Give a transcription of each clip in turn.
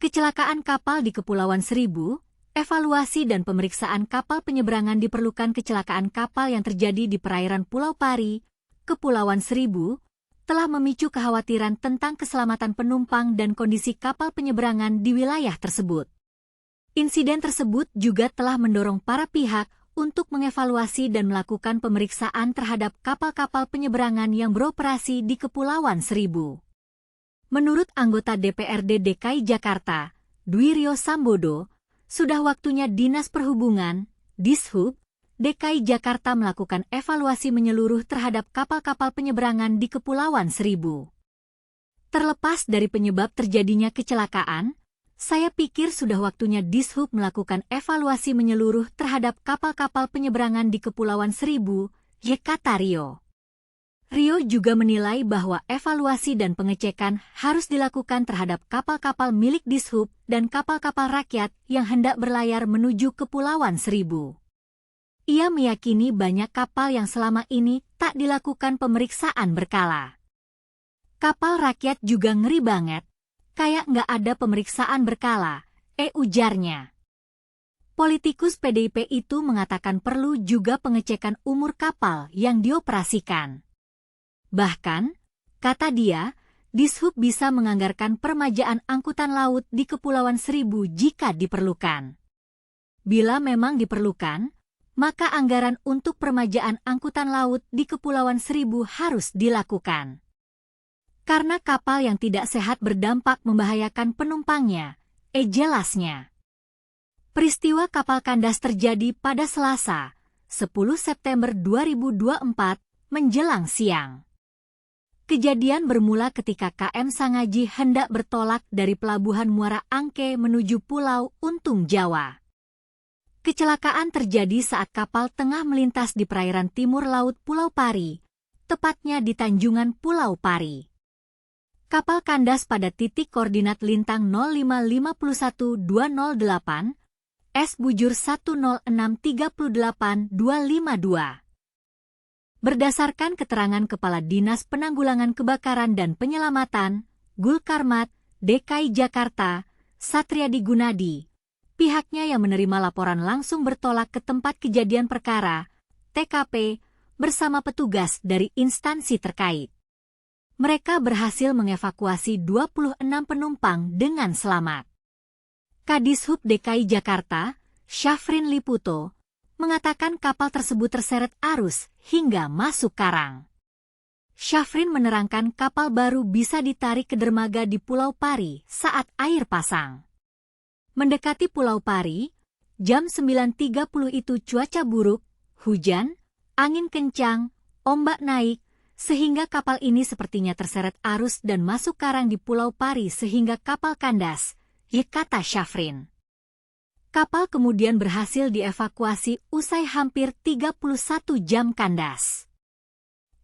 Kecelakaan kapal di Kepulauan Seribu, evaluasi dan pemeriksaan kapal penyeberangan diperlukan. Kecelakaan kapal yang terjadi di perairan Pulau Pari, Kepulauan Seribu, telah memicu kekhawatiran tentang keselamatan penumpang dan kondisi kapal penyeberangan di wilayah tersebut. Insiden tersebut juga telah mendorong para pihak untuk mengevaluasi dan melakukan pemeriksaan terhadap kapal-kapal penyeberangan yang beroperasi di Kepulauan Seribu. Menurut anggota DPRD DKI Jakarta, Dwiryo Sambodo, sudah waktunya Dinas Perhubungan, Dishub, DKI Jakarta melakukan evaluasi menyeluruh terhadap kapal-kapal penyeberangan di Kepulauan Seribu. Terlepas dari penyebab terjadinya kecelakaan, saya pikir sudah waktunya Dishub melakukan evaluasi menyeluruh terhadap kapal-kapal penyeberangan di Kepulauan Seribu, kata Rio. Rio juga menilai bahwa evaluasi dan pengecekan harus dilakukan terhadap kapal-kapal milik Dishub dan kapal-kapal rakyat yang hendak berlayar menuju Kepulauan Seribu. Ia meyakini banyak kapal yang selama ini tak dilakukan pemeriksaan berkala. Kapal rakyat juga ngeri banget, kayak nggak ada pemeriksaan berkala, ujarnya. Politikus PDIP itu mengatakan perlu juga pengecekan umur kapal yang dioperasikan. Bahkan, kata dia, Dishub bisa menganggarkan permajaan angkutan laut di Kepulauan Seribu jika diperlukan. Bila memang diperlukan, maka anggaran untuk permajaan angkutan laut di Kepulauan Seribu harus dilakukan. Karena kapal yang tidak sehat berdampak membahayakan penumpangnya, jelasnya. Peristiwa kapal kandas terjadi pada Selasa, 10 September 2024, menjelang siang. Kejadian bermula ketika KM Sangaji hendak bertolak dari Pelabuhan Muara Angke menuju Pulau Untung, Jawa. Kecelakaan terjadi saat kapal tengah melintas di perairan timur laut Pulau Pari, tepatnya di Tanjungan Pulau Pari. Kapal kandas pada titik koordinat lintang 0551208, S bujur 10638-252. Berdasarkan keterangan Kepala Dinas Penanggulangan Kebakaran dan Penyelamatan, Gulkarmat, DKI Jakarta, Satriadi Gunadi, pihaknya yang menerima laporan langsung bertolak ke tempat kejadian perkara, TKP, bersama petugas dari instansi terkait. Mereka berhasil mengevakuasi 26 penumpang dengan selamat. Kadishub DKI Jakarta, Syafrin Liputo, mengatakan kapal tersebut terseret arus hingga masuk karang. Syafrin menerangkan kapal baru bisa ditarik ke dermaga di Pulau Pari saat air pasang. Mendekati Pulau Pari, jam 9.30 itu cuaca buruk, hujan, angin kencang, ombak naik, sehingga kapal ini sepertinya terseret arus dan masuk karang di Pulau Pari sehingga kapal kandas, kata Syafrin. Kapal kemudian berhasil dievakuasi usai hampir 31 jam kandas.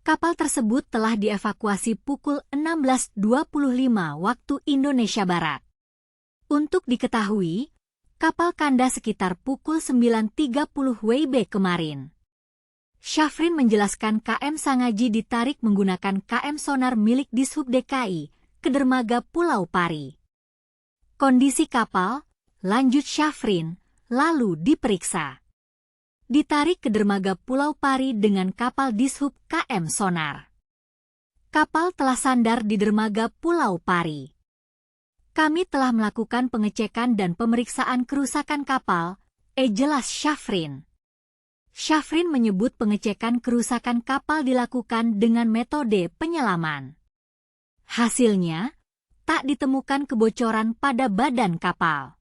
Kapal tersebut telah dievakuasi pukul 16.25 waktu Indonesia Barat. Untuk diketahui, kapal kandas sekitar pukul 9.30 WIB kemarin. Syafrin menjelaskan KM Sangaji ditarik menggunakan KM sonar milik Dishub DKI ke dermaga Pulau Pari. Kondisi kapal, lanjut Syafrin, lalu diperiksa. Ditarik ke dermaga Pulau Pari dengan kapal Dishub KM Sonar. Kapal telah sandar di dermaga Pulau Pari. Kami telah melakukan pengecekan dan pemeriksaan kerusakan kapal, jelas Syafrin. Syafrin menyebut pengecekan kerusakan kapal dilakukan dengan metode penyelaman. Hasilnya, tak ditemukan kebocoran pada badan kapal.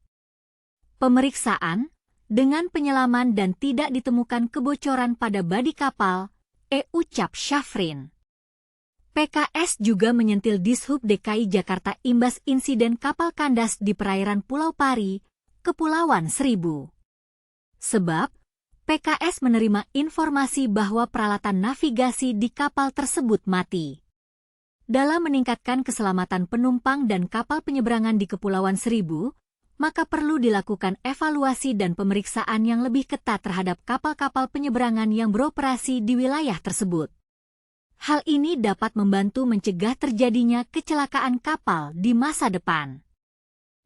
Pemeriksaan, dengan penyelaman dan tidak ditemukan kebocoran pada badi kapal, ucap Syafrin. PKS juga menyentil Dishub DKI Jakarta imbas insiden kapal kandas di perairan Pulau Pari, Kepulauan Seribu. Sebab, PKS menerima informasi bahwa peralatan navigasi di kapal tersebut mati. Dalam meningkatkan keselamatan penumpang dan kapal penyeberangan di Kepulauan Seribu, maka perlu dilakukan evaluasi dan pemeriksaan yang lebih ketat terhadap kapal-kapal penyeberangan yang beroperasi di wilayah tersebut. Hal ini dapat membantu mencegah terjadinya kecelakaan kapal di masa depan.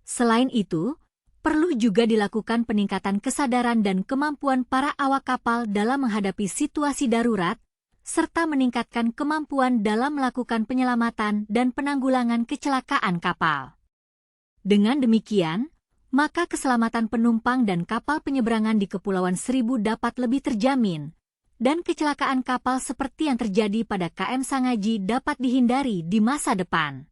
Selain itu, perlu juga dilakukan peningkatan kesadaran dan kemampuan para awak kapal dalam menghadapi situasi darurat, serta meningkatkan kemampuan dalam melakukan penyelamatan dan penanggulangan kecelakaan kapal. Dengan demikian, maka keselamatan penumpang dan kapal penyeberangan di Kepulauan Seribu dapat lebih terjamin, dan kecelakaan kapal seperti yang terjadi pada KM Sangaji dapat dihindari di masa depan.